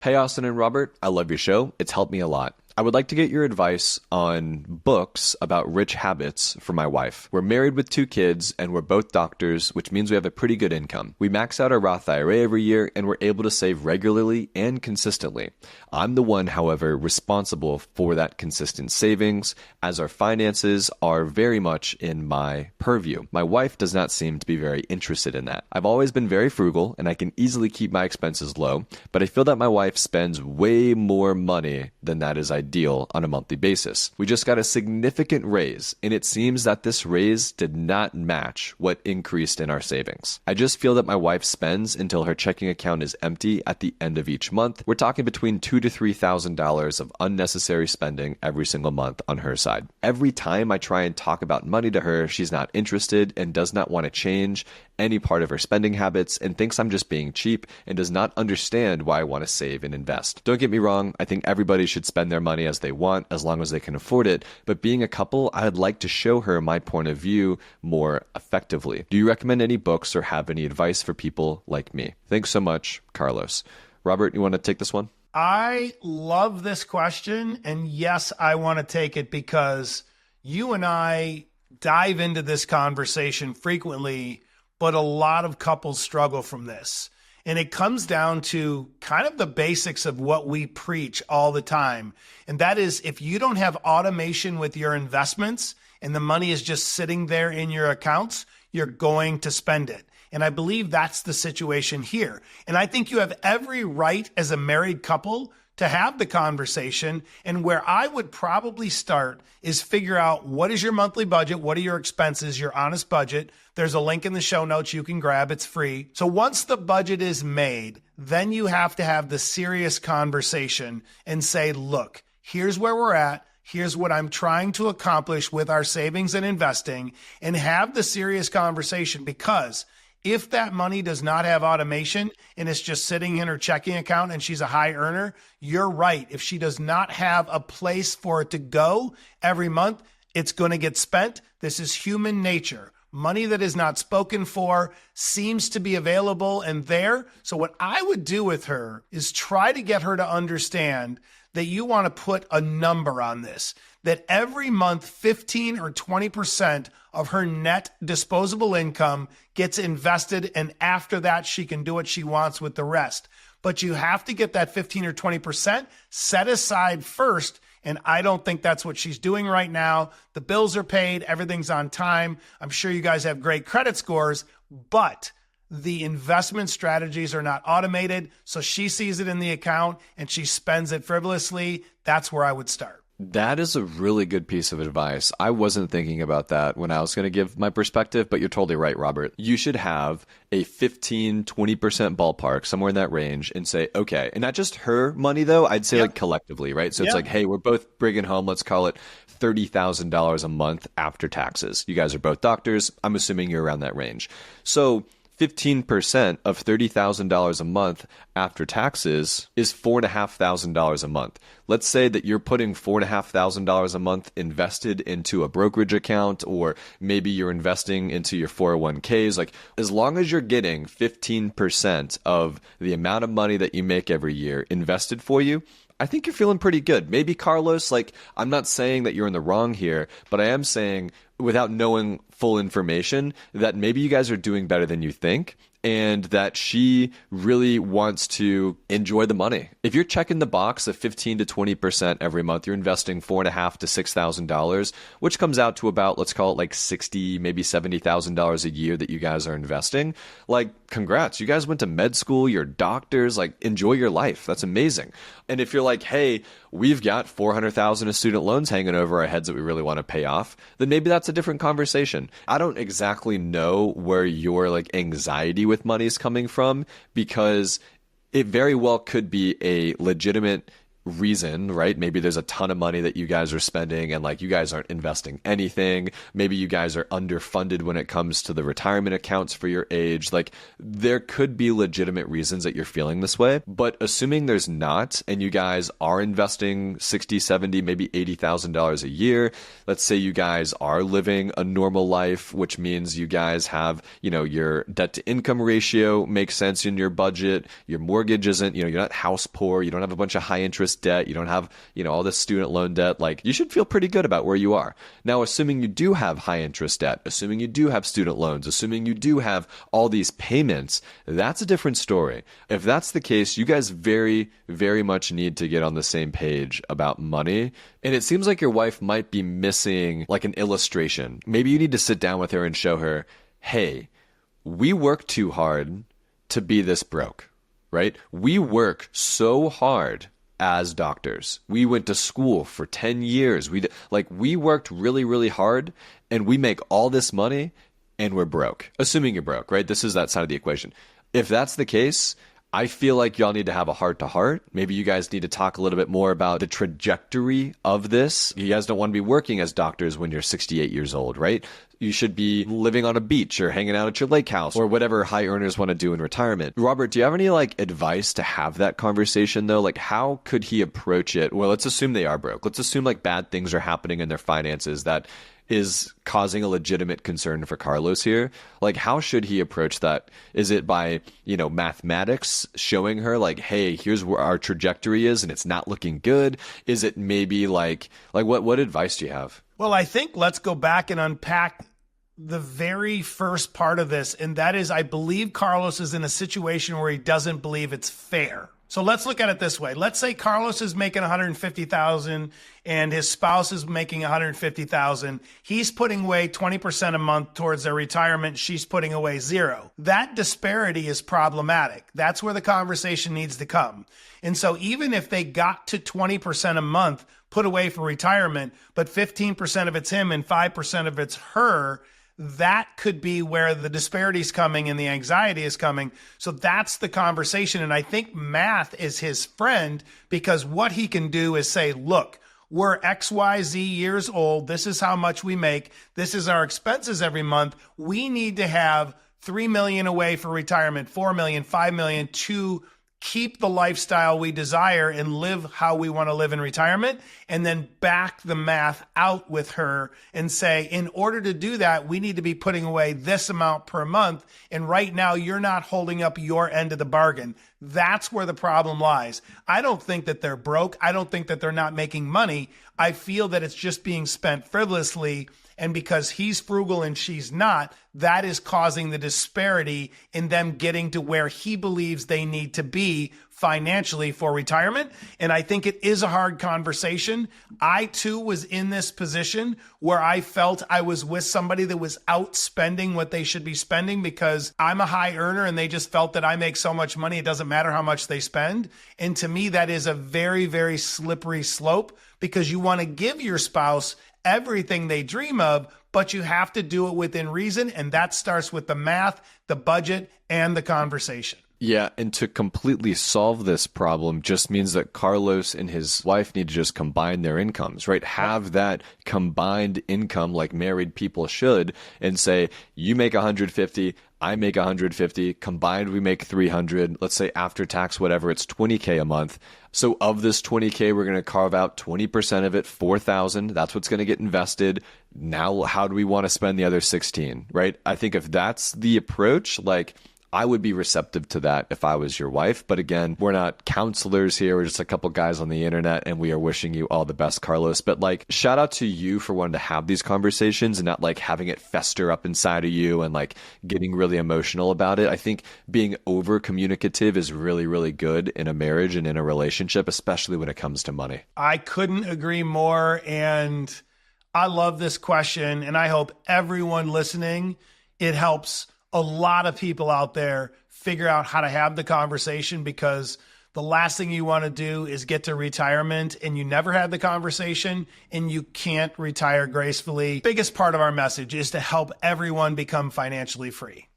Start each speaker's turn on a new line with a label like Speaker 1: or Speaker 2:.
Speaker 1: Hey, Austin and Robert, I love your show. It's helped me a lot. I would like to get your advice on books about rich habits for my wife. We're married with 2 kids and we're both doctors, which means we have a pretty good income. We max out our Roth IRA every year and we're able to save regularly and consistently. I'm the one, however, responsible for that consistent savings, as our finances are very much in my purview. My wife does not seem to be very interested in that. I've always been very frugal and I can easily keep my expenses low, but I feel that my wife spends way more money than that is ideal on a monthly basis. We just got a significant raise, and it seems that this raise did not match what increased in our savings. I just feel that my wife spends until her checking account is empty at the end of each month. We're talking between $2,000 to $3,000 of unnecessary spending every single month on her side. Every time I try and talk about money to her, she's not interested and does not want to change any part of her spending habits and thinks I'm just being cheap and does not understand why I want to save and invest. Don't get me wrong, I think everybody should spend their money as they want as long as they can afford it, but being a couple, I'd like to show her my point of view more effectively. Do you recommend any books or have any advice for people like me? Thanks so much, Carlos. Robert, you want to take this one?
Speaker 2: I love this question, and yes, I want to take it because you and I dive into this conversation frequently, but a lot of couples struggle from this. And it comes down to kind of the basics of what we preach all the time. And that is, if you don't have automation with your investments and the money is just sitting there in your accounts, you're going to spend it. And I believe that's the situation here. And I think you have every right as a married couple to have the conversation. And where I would probably start is figure out, what is your monthly budget? What are your expenses, your honest budget? There's a link in the show notes you can grab. It's free. So once the budget is made, then you have to have the serious conversation and say, look, here's where we're at. Here's what I'm trying to accomplish with our savings and investing, and have the serious conversation. Because if that money does not have automation and it's just sitting in her checking account and she's a high earner, you're right. If she does not have a place for it to go every month, it's going to get spent. This is human nature. Money that is not spoken for seems to be available and there. So what I would do with her is try to get her to understand that you want to put a number on this, that every month 15 or 20% of her net disposable income gets invested, and after that she can do what she wants with the rest. But you have to get that 15 or 20% set aside first, and I don't think that's what she's doing right now. The bills are paid, everything's on time. I'm sure you guys have great credit scores, but the investment strategies are not automated, so she sees it in the account and she spends it frivolously. That's where I would start.
Speaker 1: That is a really good piece of advice. I wasn't thinking about that when I was going to give my perspective, but you're totally right, Robert. You should have a 15, 20% ballpark, somewhere in that range, and say, okay, and not just her money though, I'd say like collectively, right? So it's like, hey, we're both bringing home, let's call it $30,000 a month after taxes. You guys are both doctors. I'm assuming you're around that range. So 15% of $30,000 a month after taxes is $4,500 a month. Let's say that you're putting $4,500 a month invested into a brokerage account, or maybe you're investing into your 401ks. Like, as long as you're getting 15% of the amount of money that you make every year invested for you, I think you're feeling pretty good. Maybe Carlos, like, I'm not saying that you're in the wrong here, but I am saying, without knowing full information, that maybe you guys are doing better than you think, and that she really wants to enjoy the money. If you're checking the box of 15 to 20% every month, you're investing $4,500 to $6,000, which comes out to about, let's call it like $60,000, maybe $70,000 a year that you guys are investing. Like, congrats. You guys went to med school, you're doctors, like, enjoy your life. That's amazing. And if you're like, hey, we've got $400,000 of student loans hanging over our heads that we really want to pay off, then maybe that's a different conversation. I don't exactly know where your like anxiety with money is coming from, because it very well could be a legitimate reason, right? Maybe there's a ton of money that you guys are spending and like you guys aren't investing anything. Maybe you guys are underfunded when it comes to the retirement accounts for your age. Like there could be legitimate reasons that you're feeling this way, but assuming there's not, and you guys are investing 60, 70, maybe $80,000 a year, let's say you guys are living a normal life, which means you guys have, your debt to income ratio makes sense in your budget. Your mortgage isn't, you're not house poor. You don't have a bunch of high interest debt. You don't have, all this student loan debt. Like you should feel pretty good about where you are. Now, assuming you do have high interest debt, assuming you do have student loans, assuming you do have all these payments, that's a different story. If that's the case, you guys very, very much need to get on the same page about money. And it seems like your wife might be missing like an illustration. Maybe you need to sit down with her and show her, hey, we work too hard to be this broke, right? We work so hard as doctors. We went to school for 10 years. We worked really, really hard and we make all this money and we're broke. Assuming you're broke, right? This is that side of the equation. If that's the case, I feel like y'all need to have a heart-to-heart. Maybe you guys need to talk a little bit more about the trajectory of this. You guys don't want to be working as doctors when you're 68 years old, right? You should be living on a beach or hanging out at your lake house or whatever high earners want to do in retirement. Robert, do you have any advice to have that conversation though? Like how could he approach it? Well, let's assume they are broke. Let's assume bad things are happening in their finances that is causing a legitimate concern for Carlos here. Like how should he approach that? Is it by, mathematics showing her hey, here's where our trajectory is and it's not looking good? Is it maybe what advice do you have?
Speaker 2: Well, I think let's go back and unpack the very first part of this. And that is, I believe Carlos is in a situation where he doesn't believe it's fair. So let's look at it this way. Let's say Carlos is making $150,000 and his spouse is making $150,000. He's putting away 20% a month towards their retirement. She's putting away zero. That disparity is problematic. That's where the conversation needs to come. And so even if they got to 20% a month put away for retirement, but 15% of it's him and 5% of it's her, that could be where the disparity is coming and the anxiety is coming. So that's the conversation. And I think math is his friend, because what he can do is say, look, we're XYZ years old. This is how much we make. This is our expenses every month. We need to have $3 million away for retirement, $4 million, $5 million to keep the lifestyle we desire and live how we want to live in retirement, and then back the math out with her and say, in order to do that, we need to be putting away this amount per month. And right now you're not holding up your end of the bargain. That's where the problem lies. I don't think that they're broke. I don't think that they're not making money. I feel that it's just being spent frivolously. And because he's frugal and she's not, that is causing the disparity in them getting to where he believes they need to be financially for retirement. And I think it is a hard conversation. I too was in this position where I felt I was with somebody that was outspending what they should be spending because I'm a high earner and they just felt that I make so much money, it doesn't matter how much they spend. And to me, that is a very, very slippery slope, because you want to give your spouse everything they dream of, but you have to do it within reason. And that starts with the math, the budget, and the conversation.
Speaker 1: Yeah, and to completely solve this problem just means that Carlos and his wife need to just combine their incomes, right? Have that combined income like married people should, and say, you make 150, I make 150, combined we make 300, let's say after tax, whatever, it's 20K a month. So of this 20K, we're going to carve out 20% of it, 4,000. That's what's going to get invested. Now, how do we want to spend the other 16, right? I think if that's the approach, I would be receptive to that if I was your wife. But again, we're not counselors here. We're just a couple guys on the internet, and we are wishing you all the best, Carlos. But shout out to you for wanting to have these conversations and not having it fester up inside of you and getting really emotional about it. I think being over communicative is really, really good in a marriage and in a relationship, especially when it comes to money.
Speaker 2: I couldn't agree more. And I love this question. And I hope everyone listening, it helps a lot of people out there figure out how to have the conversation, because the last thing you want to do is get to retirement and you never had the conversation and you can't retire gracefully. Biggest part of our message is to help everyone become financially free.